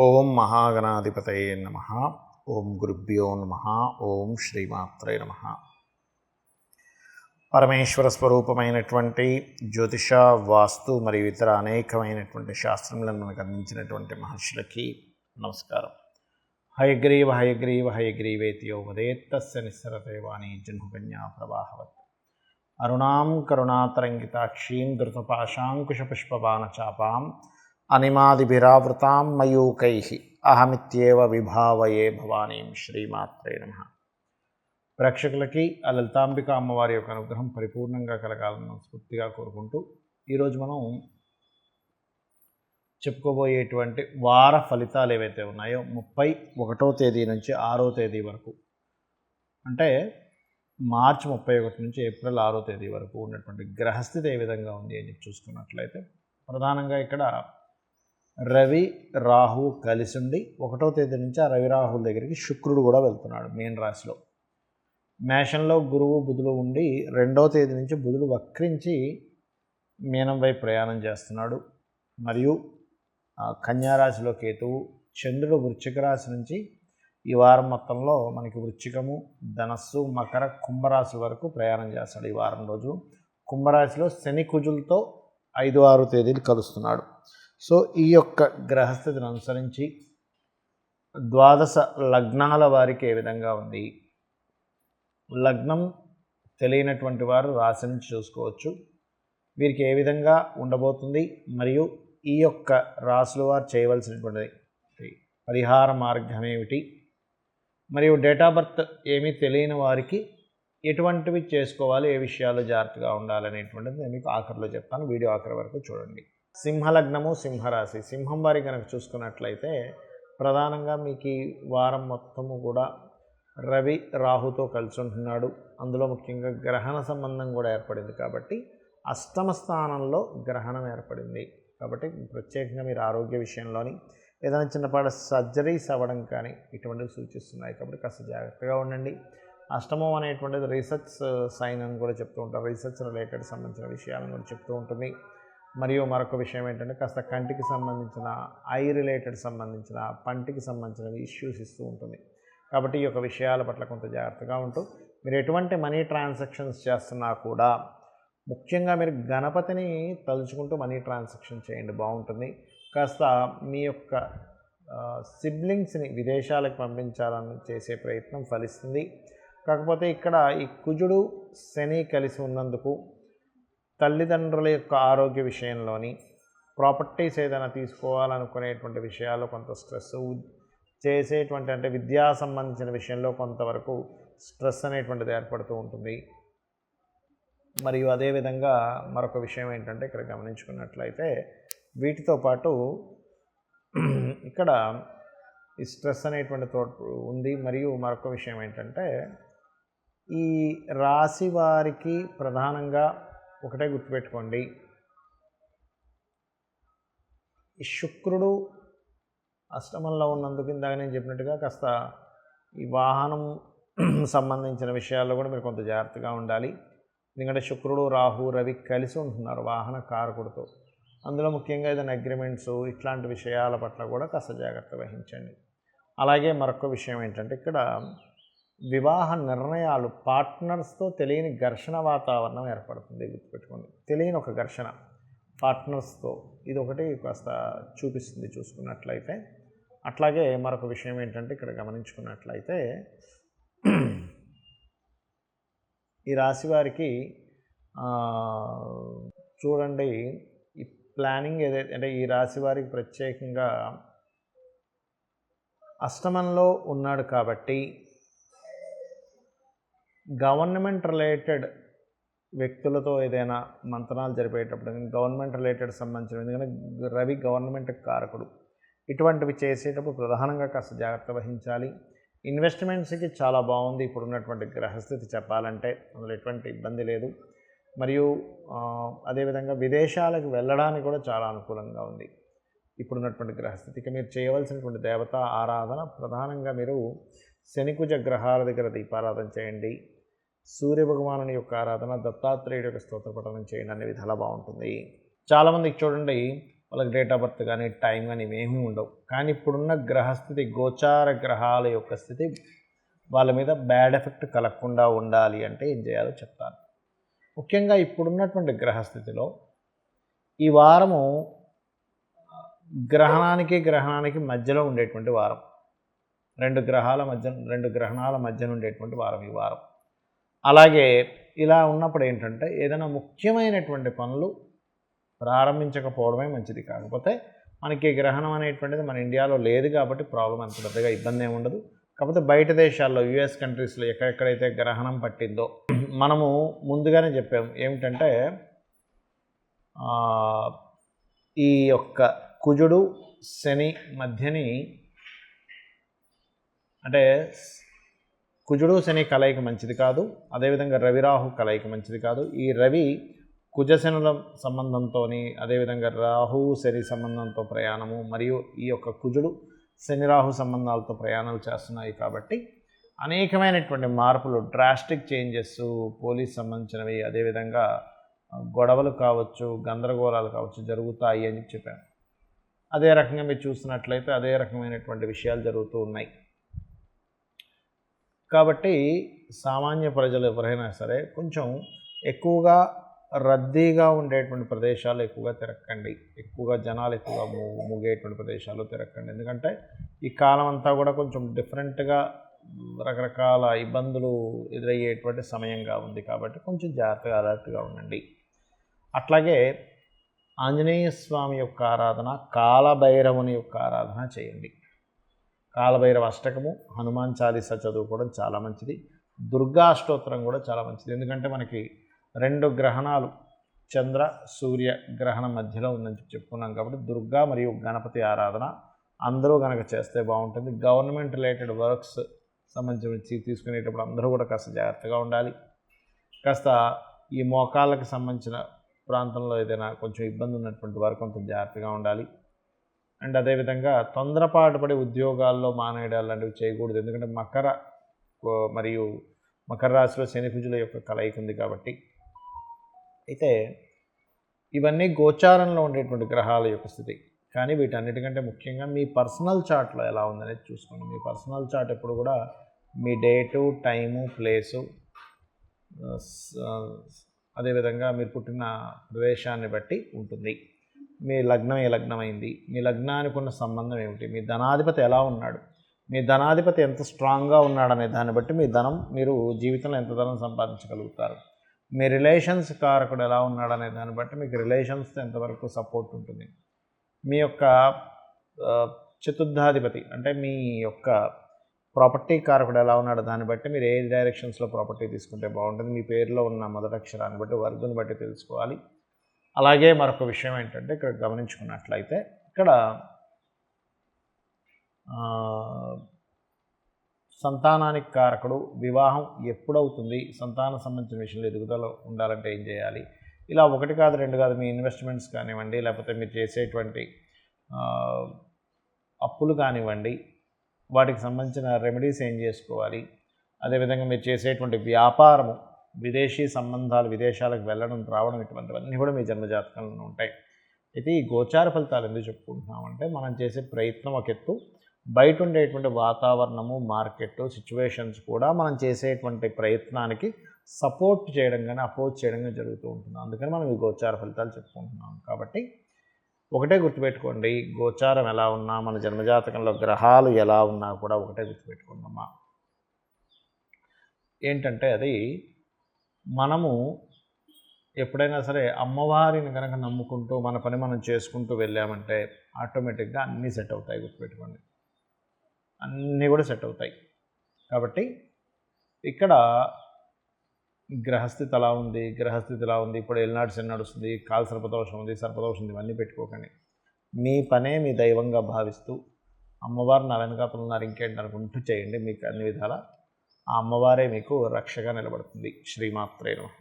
ఓం మహాగణాధిపతయే నమః. ఓం గురుభ్యో నమః. ఓం శ్రీమాత్రే నమః. పరమేశ్వర స్వరూపమైనటువంటి జ్యోతిష, వాస్తు మరియు ఇతర అనేకమైనటువంటి శాస్త్రములను మనకు అందించినటువంటి మహర్షులకి నమస్కారం. హయగ్రీవ హయగ్రీవ హయగ్రీవేతి యో వదేత్తస్య నిస్సరతే వాణీ జన్మకన్యా ప్రవాహవత్. అరుణాం కరుణాతరంగితాక్షీం ధృతపాశాంకుశపుష్పబాణచాపాం అనిమాదిభిరావృతాం మయూకైః అహమిత్యేవ విభావయే భవానీం. శ్రీమాత్రే నమః. ప్రేక్షకులకి ఆ లలితాంబిక అమ్మవారి యొక్క అనుగ్రహం పరిపూర్ణంగా కలగాలని మనస్ఫూర్తిగా కోరుకుంటూ ఈరోజు మనం చెప్పుకోబోయేటువంటి వార ఫలితాలు ఏవైతే ఉన్నాయో 31వ తేదీ నుంచి 6వ తేదీ వరకు, అంటే మార్చి 31 నుంచి ఏప్రిల్ 6వ తేదీ వరకు ఉన్నటువంటి గ్రహస్థితి ఏ విధంగా ఉంది అని చూసుకున్నట్లయితే, ప్రధానంగా ఇక్కడ రవి రాహు కలిసి ఉండి 1వ తేదీ నుంచి ఆ రవి రాహుల దగ్గరికి శుక్రుడు కూడా వెళ్తున్నాడు మీన రాశిలో. మేషంలో గురువు బుధులు ఉండి 2వ తేదీ నుంచి బుధుడు వక్రించి మీనం వైపు ప్రయాణం చేస్తున్నాడు. మరియు కన్యారాశిలో కేతువు, చంద్రుడు వృశ్చిక రాశి నుంచి ఈ వారం మొత్తంలో మనకి వృశ్చికము, ధనస్సు, మకర, కుంభరాశి వరకు ప్రయాణం చేస్తాడు. ఈ వారం రోజులు కుంభరాశిలో శని కుజులతో 5-6 తేదీలు కలుస్తున్నాడు. సో ఈ యొక్క గ్రహస్థితిని అనుసరించి ద్వాదశ లగ్నాల వారికి ఏ విధంగా ఉంది, లగ్నం తెలియనటువంటి వారు రాశి నుంచి చూసుకోవచ్చు, వీరికి ఏ విధంగా ఉండబోతుంది, మరియు ఈ యొక్క రాశుల వారు చేయవలసినటువంటి పరిహార మార్గం ఏమిటి, మరియు డేట్ ఆఫ్ బర్త్ ఏమీ తెలియని వారికి ఎటువంటివి చేసుకోవాలి, ఏ విషయాలు జాగ్రత్తగా ఉండాలనేటువంటిది నేను మీకు ఆఖరిలో చెప్తాను. వీడియో ఆఖరి వరకు చూడండి. సింహలగ్నము, సింహరాశి. సింహం వారి కనుక చూసుకున్నట్లయితే ప్రధానంగా మీకు ఈ వారం మొత్తము కూడా రవి రాహుతో కలిసి ఉంటున్నాడు. అందులో ముఖ్యంగా గ్రహణ సంబంధం కూడా ఏర్పడింది కాబట్టి అష్టమ స్థానంలో గ్రహణం ఏర్పడింది కాబట్టి ప్రత్యేకంగా మీరు ఆరోగ్య విషయంలోని ఏదైనా చిన్నపాటి సర్జరీస్ అవ్వడం కానీ ఇటువంటివి సూచిస్తున్నాయి కాబట్టి కాస్త జాగ్రత్తగా ఉండండి. అష్టమం అనేటువంటిది రీసెర్చ్ సైన్ అని కూడా చెప్తూ ఉంటారు, రీసెర్చ్ రిలేటెడ్ సంబంధించిన విషయాలను కూడా చెప్తూ ఉంటుంది. మరియు మరొక విషయం ఏంటంటే కాస్త కంటికి సంబంధించిన, ఐ రిలేటెడ్ సంబంధించిన, పంటికి సంబంధించిన ఇష్యూస్ ఇస్తూ ఉంటుంది. కాబట్టి ఈ యొక్క విషయాల పట్ల కొంత జాగ్రత్తగా ఉంటూ మీరు ఎటువంటి మనీ ట్రాన్సాక్షన్స్ చేస్తున్నా కూడా ముఖ్యంగా మీరు గణపతిని తలుచుకుంటూ మనీ ట్రాన్సాక్షన్ చేయండి, బాగుంటుంది. కాస్త మీ యొక్క సిబ్లింగ్స్ని విదేశాలకు పంపించాలని చేసే ప్రయత్నం ఫలిస్తుంది. కాకపోతే ఇక్కడ ఈ కుజుడు శని కలిసి ఉన్నందుకు తల్లిదండ్రుల యొక్క ఆరోగ్య విషయంలోని, ప్రాపర్టీస్ ఏదైనా తీసుకోవాలనుకునేటువంటి విషయాల్లో కొంత స్ట్రెస్, చేసేటువంటి అంటే విద్యా సంబంధించిన విషయంలో కొంతవరకు స్ట్రెస్ అనేటువంటిది ఏర్పడుతూ ఉంటుంది. మరియు అదేవిధంగా మరొక విషయం ఏంటంటే ఇక్కడ గమనించుకున్నట్లయితే వీటితో పాటు ఇక్కడ ఈ స్ట్రెస్ అనేటువంటి తోటి ఉంది. మరియు మరొక విషయం ఏంటంటే ఈ రాశి వారికి ప్రధానంగా ఒకటే గుర్తుపెట్టుకోండి, ఈ శుక్రుడు అష్టమంలో ఉన్నందుకు ఇందాక నేను చెప్పినట్టుగా కాస్త ఈ వాహనం సంబంధించిన విషయాల్లో కూడా మీరు కొంత జాగ్రత్తగా ఉండాలి. ఎందుకంటే శుక్రుడు రాహు రవి కలిసి ఉంటున్నారు వాహన కారకుడితో. అందులో ముఖ్యంగా ఏదైనా అగ్రిమెంట్స్ ఇట్లాంటి విషయాల పట్ల కూడా కాస్త జాగ్రత్త వహించండి. అలాగే మరొక విషయం ఏంటంటే ఇక్కడ వివాహ నిర్ణయాలు, పార్ట్నర్స్తో తెలియని ఘర్షణ వాతావరణం ఏర్పడుతుంది, గుర్తుపెట్టుకోండి. తెలియని ఒక ఘర్షణ పార్ట్నర్స్తో, ఇది ఒకటి కాస్త చూపిస్తుంది చూసుకున్నట్లయితే. అట్లాగే మరొక విషయం ఏంటంటే ఇక్కడ గమనించుకున్నట్లయితే ఈ రాశి వారికి చూడండి, ఈ ప్లానింగ్ ఏదైతే అంటే ఈ రాశి వారికి ప్రత్యేకంగా అష్టమంలో ఉన్నాడు కాబట్టి గవర్నమెంట్ రిలేటెడ్ వ్యక్తులతో ఏదైనా మంతనాలు జరిపేటప్పుడు, గవర్నమెంట్ రిలేటెడ్ సంబంధించిన, ఎందుకంటే రవి గవర్నమెంట్ కారకుడు, ఇటువంటివి చేసేటప్పుడు ప్రధానంగా కాస్త జాగ్రత్త వహించాలి. ఇన్వెస్ట్మెంట్స్కి చాలా బాగుంది ఇప్పుడున్నటువంటి గ్రహస్థితి చెప్పాలంటే, అందులో ఎటువంటి ఇబ్బంది లేదు. మరియు అదేవిధంగా విదేశాలకు వెళ్ళడానికి కూడా చాలా అనుకూలంగా ఉంది ఇప్పుడున్నటువంటి గ్రహస్థితికి. మీరు చేయవలసినటువంటి దేవతా ఆరాధన ప్రధానంగా మీరు శనికుజ గ్రహాల దగ్గర దీపారాధన చేయండి, సూర్యభగవానుని యొక్క ఆరాధన, దత్తాత్రేయుడి యొక్క స్తోత్ర పఠనం చేయండి, అనే విధాలా బాగుంటుంది. చాలామందికి చూడండి వాళ్ళకి డేట్ ఆఫ్ బర్త్ కానీ టైం కానీ ఇవేమీ ఉండవు. కానీ ఇప్పుడున్న గ్రహస్థితి, గోచార గ్రహాల యొక్క స్థితి వాళ్ళ మీద బ్యాడ్ ఎఫెక్ట్ కలగకుండా ఉండాలి అంటే ఏం చేయాలో చెప్తాను. ముఖ్యంగా ఇప్పుడున్నటువంటి గ్రహస్థితిలో ఈ వారము గ్రహణానికి మధ్యలో ఉండేటువంటి వారం, రెండు గ్రహణాల మధ్యన ఉండేటువంటి వారం ఈ వారం. అలాగే ఇలా ఉన్నప్పుడు ఏంటంటే ఏదైనా ముఖ్యమైనటువంటి పనులు ప్రారంభించకపోవడమే మంచిది. కాకపోతే మనకి గ్రహణం అనేటువంటిది మన ఇండియాలో లేదు కాబట్టి ప్రాబ్లం అంత పెద్దగా ఇబ్బంది ఏమి ఉండదు. కాకపోతే బయట దేశాల్లో యుఎస్ కంట్రీస్లో ఎక్కడెక్కడైతే గ్రహణం పట్టిందో మనము ముందుగానే చెప్పాము ఏమిటంటే ఈ యొక్క కుజుడు శని మధ్యని, అంటే కుజుడు శని కలయిక మంచిది కాదు, అదేవిధంగా రవిరాహు కలయిక మంచిది కాదు. ఈ రవి కుజశనుల సంబంధంతో, అదేవిధంగా రాహు శని సంబంధంతో ప్రయాణము, మరియు ఈ యొక్క కుజుడు శని రాహు సంబంధాలతో ప్రయాణాలు చేస్తున్నాయి. కాబట్టి అనేకమైనటువంటి మార్పులు, డ్రాస్టిక్ చేంజెస్ పోలీస్ సంబంధించినవి, అదేవిధంగా గొడవలు కావచ్చు, గందరగోళాలు కావచ్చు జరుగుతాయి అని చెప్పాను. అదే రకంగా మీరు చూసినట్లయితే అదే రకమైనటువంటి విషయాలు జరుగుతూ ఉన్నాయి. కాబట్టి సామాన్య ప్రజలు ఎవరైనా సరే కొంచెం ఎక్కువగా రద్దీగా ఉండేటువంటి ప్రదేశాలు ఎక్కువగా తిరగకండి, ఎక్కువగా జనాలు ఎక్కువగా ముగేటువంటి ప్రదేశాలు తిరగకండి. ఎందుకంటే ఈ కాలం అంతా కూడా కొంచెం డిఫరెంట్గా రకరకాల ఇబ్బందులు ఎదురయ్యేటువంటి సమయంగా ఉంది. కాబట్టి కొంచెం జాగ్రత్తగా అలర్ట్గా ఉండండి. అట్లాగే ఆంజనేయ స్వామి యొక్క ఆరాధన, కాలభైరవుని యొక్క ఆరాధన చేయండి. కాలభైరవ అష్టకము, హనుమాన్ చాలీసా చదువుకోవడం చాలా మంచిది. దుర్గా అష్టోత్తరం కూడా చాలా మంచిది. ఎందుకంటే మనకి రెండు గ్రహణాలు, చంద్ర సూర్య గ్రహణం మధ్యలో ఉందని చెప్పుకున్నాం. కాబట్టి దుర్గా మరియు గణపతి ఆరాధన అందరూ కనుక చేస్తే బాగుంటుంది. గవర్నమెంట్ రిలేటెడ్ వర్క్స్ సంబంధించి తీసుకునేటప్పుడు అందరూ కూడా కాస్త జాగ్రత్తగా ఉండాలి. కాస్త ఈ మోకాళ్ళకి సంబంధించిన ప్రాంతంలో ఏదైనా కొంచెం ఇబ్బంది ఉన్నటువంటి వారు కొంచెం జాగ్రత్తగా ఉండాలి. అండ్ అదేవిధంగా తొందరపాటు పడి ఉద్యోగాల్లో మానేయడాలు లాంటివి చేయకూడదు. ఎందుకంటే మకర రాశిలో శని కుజుల యొక్క కలయిక ఉంది కాబట్టి. అయితే ఇవన్నీ గోచారంలో ఉండేటువంటి గ్రహాల యొక్క స్థితి. కానీ వీటన్నిటికంటే ముఖ్యంగా మీ పర్సనల్ చార్ట్లో ఎలా ఉందనేది చూసుకోండి. మీ పర్సనల్ చార్ట్ ఎప్పుడు కూడా మీ డేటు, టైము, ప్లేసు, అదేవిధంగా మీరు పుట్టిన ప్రదేశాన్ని బట్టి ఉంటుంది. మీ లగ్నం ఏ లగ్నం అయింది, మీ లగ్నానికి ఉన్న సంబంధం ఏమిటి, మీ ధనాధిపతి ఎలా ఉన్నాడు, మీ ధనాధిపతి ఎంత స్ట్రాంగ్గా ఉన్నాడనే దాన్ని బట్టి మీరు జీవితంలో ఎంత ధనం సంపాదించగలుగుతారు. మీ రిలేషన్స్ కారకుడు ఎలా ఉన్నాడనే దాన్ని బట్టి మీకు రిలేషన్స్తో ఎంతవరకు సపోర్ట్ ఉంటుంది. మీ యొక్క చతుర్థాధిపతి అంటే మీ యొక్క ప్రాపర్టీ కారకుడు ఎలా ఉన్నాడో దాన్ని బట్టి మీరు ఏ డైరెక్షన్స్లో ప్రాపర్టీ తీసుకుంటే బాగుంటుంది. మీ పేరులో ఉన్న మొదటి అక్షరాన్ని బట్టి, వర్గుని బట్టి తెలుసుకోవాలి. అలాగే మరొక విషయం ఏంటంటే ఇక్కడ గమనించుకున్నట్లయితే ఇక్కడ సంతానానికి కారకుడు, వివాహం ఎప్పుడవుతుంది, సంతానం సంబంధించిన విషయంలో ఎదుగుదల ఉండాలంటే ఏం చేయాలి, ఇలా ఒకటి కాదు రెండు కాదు మీ ఇన్వెస్ట్మెంట్స్ కానివ్వండి, లేకపోతే మీరు చేసేటువంటి అప్పులు కానివ్వండి, వాటికి సంబంధించిన రెమెడీస్ ఏం చేసుకోవాలి, అదేవిధంగా మీరు చేసేటువంటి వ్యాపారము, విదేశీ సంబంధాలు, విదేశాలకు వెళ్ళడం రావడం, ఇటువంటివన్నీ కూడా మీ జన్మజాతకంలో ఉంటాయి. అయితే ఈ గోచార ఫలితాలు ఎందుకు చెప్పుకుంటున్నామంటే మనం చేసే ప్రయత్నం ఒక ఎత్తు, బయట ఉండేటువంటి వాతావరణము, మార్కెట్ సిచ్యువేషన్స్ కూడా మనం చేసేటువంటి ప్రయత్నానికి సపోర్ట్ చేయడం కానీ అపోజ్ చేయడం కానీ జరుగుతూ ఉంటుంది. అందుకని మనం ఈ గోచార ఫలితాలు చెప్పుకుంటున్నాం. కాబట్టి ఒకటే గుర్తుపెట్టుకోండి, గోచారం ఎలా ఉన్నా, మన జన్మజాతకంలో గ్రహాలు ఎలా ఉన్నా కూడా ఒకటే గుర్తుపెట్టుకుందామా, ఏంటంటే అది మనము ఎప్పుడైనా సరే అమ్మవారిని కనుక నమ్ముకుంటూ మన పని మనం చేసుకుంటూ వెళ్ళామంటే ఆటోమేటిక్గా అన్నీ సెట్ అవుతాయి. గుర్తుపెట్టుకోండి, అన్నీ కూడా సెట్ అవుతాయి. కాబట్టి ఇక్కడ గ్రహస్థితి ఎలా ఉంది, ఇప్పుడు ఏలినాటి శని నడుస్తుంది, కాలు సర్పదోషం ఉంది, ఇవన్నీ పెట్టుకోకండి. మీ పనే మీ దైవంగా భావిస్తూ అమ్మవారు నా వెనకాతలు ఉన్నారు ఇంకేంటి అనుకుంటూ చేయండి. మీకు అన్ని విధాలా ఆ అమ్మవారే మీకు రక్షగా నిలబడుతుంది. శ్రీమాత్రే నమః.